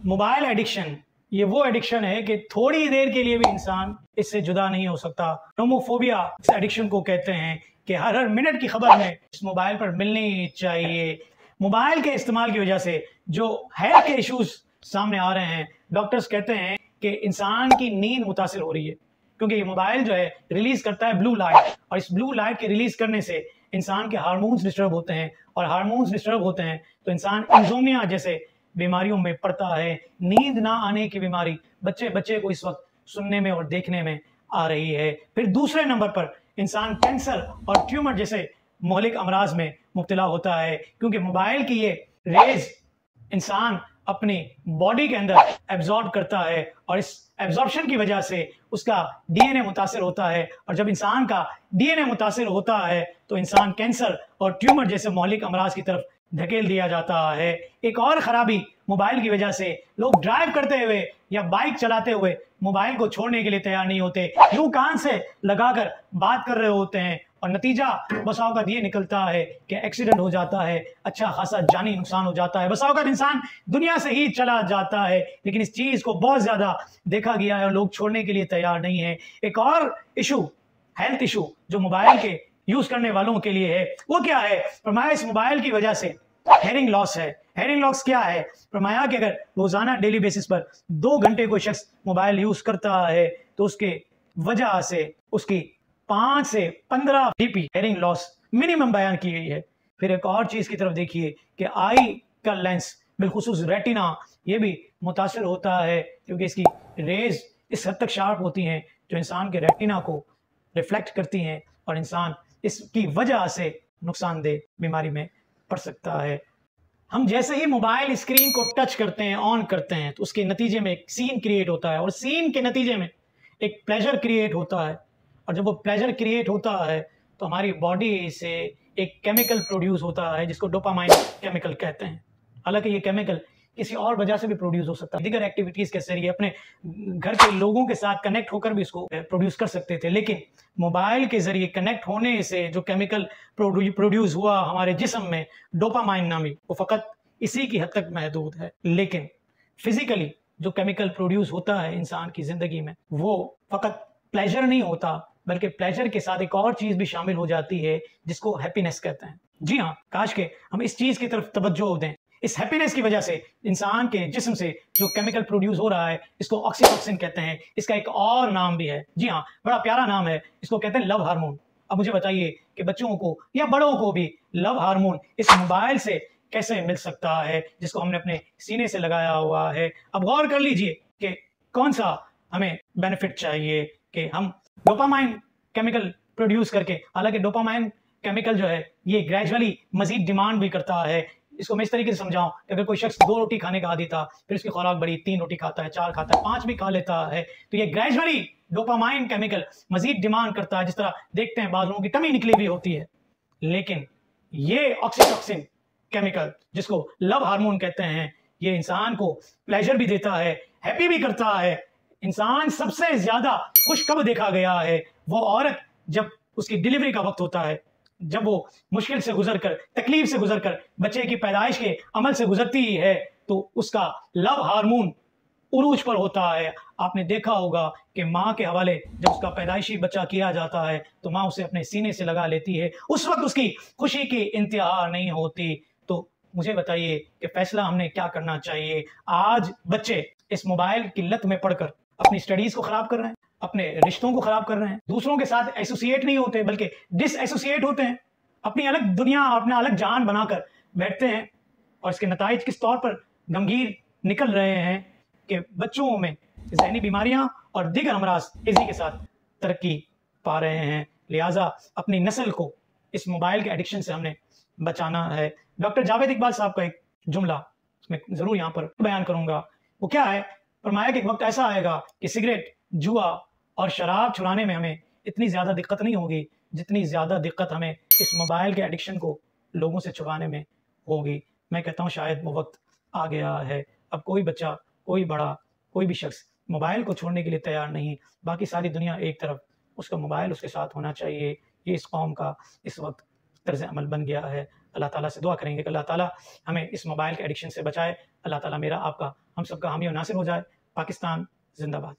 Mobile addiction ये वो addiction है कि थोड़ी देर के लिए भी इंसान इससे जुदा नहीं हो सकता। नोमोफोबिया इस एडिक्शन को कहते हैं कि हर मिनट की खबर हमें इस मोबाइल पर मिलनी चाहिए। मोबाइल के इस्तेमाल की वजह से जो हेल्थ के इश्यूज सामने आ रहे हैं, डॉक्टर्स कहते हैं कि इंसान की नींद मुतासिर हो रही है, क्योंकि ये मोबाइल जो है रिलीज करता है ब्लू लाइट, और इस ब्लू लाइट के रिलीज करने से इंसान के हार्मोन्स डिस्टर्ब होते हैं, और हार्मोन्स डिस्टर्ब होते हैं तो इंसान इंसोम्निया जैसे बीमारियों में पड़ता है। नींद ना आने की बीमारी बच्चे को इस वक्त सुनने में और देखने में आ रही है। फिर दूसरे नंबर पर इंसान कैंसर और ट्यूमर जैसे मौलिक अमराज में मुब्तला होता है, क्योंकि मोबाइल की ये रेज इंसान अपनी बॉडी के अंदर एब्जॉर्ब करता है, और इस एब्जॉर्प्शन की वजह से उसका डीएनए मुतासिर होता है, और जब इंसान का डीएनए मुतासिर होता है तो इंसान कैंसर और ट्यूमर जैसे मौलिक अमराज की तरफ धकेल दिया जाता है। एक और खराबी मोबाइल की वजह से, लोग ड्राइव करते हुए या बाइक चलाते हुए मोबाइल को छोड़ने के लिए तैयार नहीं होते, यूं कान से लगाकर बात कर रहे होते हैं, और नतीजा बसाव का ये निकलता है कि एक्सीडेंट हो जाता है, अच्छा खासा जानी नुकसान हो जाता है, बसाव का इंसान दुनिया से ही चला जाता है। लेकिन इस चीज को बहुत ज्यादा देखा गया है और लोग छोड़ने के लिए तैयार नहीं है। एक और इशू, हेल्थ इशू जो मोबाइल के यूज करने वालों के लिए है, वो क्या है? फरमाया इस मोबाइल की वजह से हेयरिंग लॉस है। हेयरिंग लॉस क्या है? फरमाया कि अगर रोजाना डेली बेसिस पर 2 घंटे कोई शख्स मोबाइल यूज करता है तो उसके वजह से उसकी 5 से 15 dB हेयरिंग लॉस मिनिमम बयान की गई है। फिर एक और चीज की तरफ देखिए कि आई का लेंस, बिलखुसूस रेटिना, ये भी मुतासर होता है, क्योंकि इसकी रेज इस हद तक शार्प होती हैं जो इंसान के रेटिना को रिफ्लेक्ट करती हैं, और इंसान इसकी वजह से नुकसानदेह बीमारी में पड़ सकता है। हम जैसे ही मोबाइल स्क्रीन को टच करते हैं, ऑन करते हैं, तो उसके नतीजे में एक सीन क्रिएट होता है, और सीन के नतीजे में एक प्लेजर क्रिएट होता है, और जब वो प्लेजर क्रिएट होता है तो हमारी बॉडी से एक केमिकल प्रोड्यूस होता है जिसको डोपामाइन केमिकल कहते हैं। हालांकि ये केमिकल किसी और वजह से भी प्रोड्यूस हो सकता है, दीगर एक्टिविटीज के जरिए अपने घर के लोगों के साथ कनेक्ट होकर भी इसको प्रोड्यूस कर सकते थे, लेकिन मोबाइल के जरिए कनेक्ट होने से जो केमिकल प्रोड्यूस हुआ हमारे जिस्म में, डोपामाइन नामी, वो फकत इसी की हद तक महदूद है। लेकिन फिजिकली जो केमिकल प्रोड्यूस होता है इंसान की जिंदगी में, वो फकत प्लेजर नहीं होता, बल्कि प्लेजर के साथ एक और चीज भी शामिल हो जाती है जिसको हैप्पीनेस कहते हैं। जी हाँ, काश के हम इस चीज की तरफ तवज्जो दें। इस हैप्पीनेस की वजह से इंसान के जिस्म से जो केमिकल प्रोड्यूस हो रहा है, इसको ऑक्सीटोसिन कहते हैं। इसका एक और नाम भी है, जी हाँ, बड़ा प्यारा नाम है, इसको कहते हैं लव हार्मोन। अब मुझे बताइए कि बच्चों को या बड़ों को भी लव हार्मोन इस मोबाइल से कैसे मिल सकता है, जिसको हमने अपने सीने से लगाया हुआ है। अब गौर कर लीजिए कि कौन सा हमें बेनिफिट चाहिए कि हम डोपामाइन केमिकल प्रोड्यूस करके, हालांकि डोपामाइन केमिकल जो है ये ग्रेजुअली मजीद डिमांड भी करता है। इसको मैं इस तरीके से समझाऊं कि अगर कोई शख्स 2 रोटी खाने का आदी था, फिर उसकी खुराक बढ़ी, 3 रोटी खाता है, 4 खाता है, 5 भी खा लेता है, तो ये ग्रेजुअली डोपामाइन केमिकल मजीद डिमांड करता है। जिस तरह देखते हैं बादलों की टमी निकली हुई होती है, लेकिन ये ऑक्सीटोसिन केमिकल जिसको लव हार्मोन कहते हैं, ये इंसान को प्लेजर भी देता है, हैप्पी भी करता है। इंसान सबसे ज्यादा खुश कब देखा गया है? वो औरत जब उसकी डिलीवरी का वक्त होता है, जब वो मुश्किल से गुजरकर, तकलीफ से गुजरकर बच्चे की पैदाइश के अमल से गुजरती है, तो उसका लव हार्मोन उरूज पर होता है। आपने देखा होगा कि माँ के हवाले जब उसका पैदाइशी बच्चा किया जाता है तो माँ उसे अपने सीने से लगा लेती है, उस वक्त उसकी खुशी की इंतहा नहीं होती। तो मुझे बताइए कि फैसला हमने क्या करना चाहिए? आज बच्चे इस मोबाइल की लत में पड़कर अपनी स्टडीज को खराब कर रहे हैं, अपने रिश्तों को खराब कर रहे हैं, दूसरों के साथ एसोसिएट नहीं होते बल्कि डिस एसोसिएट होते हैं, अपनी अलग दुनिया, अपना अलग जान बनाकर बैठते हैं, और इसके नताइज किस तौर पर गंभीर निकल रहे हैं कि बच्चों में ज़हनी बीमारियां और दीगर अमराज तेजी के साथ तरक्की पा रहे हैं। लिहाजा अपनी नस्ल को इस मोबाइल के एडिक्शन से हमने बचाना है। डॉक्टर जावेद इकबाल साहब का एक जुमला मैं जरूर यहाँ पर बयान करूंगा, वो क्या है? फरमाया कि एक वक्त ऐसा आएगा कि सिगरेट, जुआ और शराब छुड़ाने में हमें इतनी ज्यादा दिक्कत नहीं होगी जितनी ज्यादा दिक्कत हमें इस मोबाइल के एडिक्शन को लोगों से छुड़ाने में होगी। मैं कहता हूँ शायद वो वक्त आ गया है। अब कोई बच्चा, कोई बड़ा, कोई भी शख्स मोबाइल को छोड़ने के लिए तैयार नहीं। बाकी सारी दुनिया एक तरफ, उसका मोबाइल उसके साथ होना चाहिए। ये इस कौम का इस वक्त तर्ज अमल बन गया है। अल्लाह ताला से दुआ करेंगे कि अल्लाह ताला हमें इस मोबाइल के एडिक्शन से बचाए। अल्लाह ताला मेरा, आपका, हम सबका हामी और नासिर हो जाए। पाकिस्तान ज़िंदाबाद।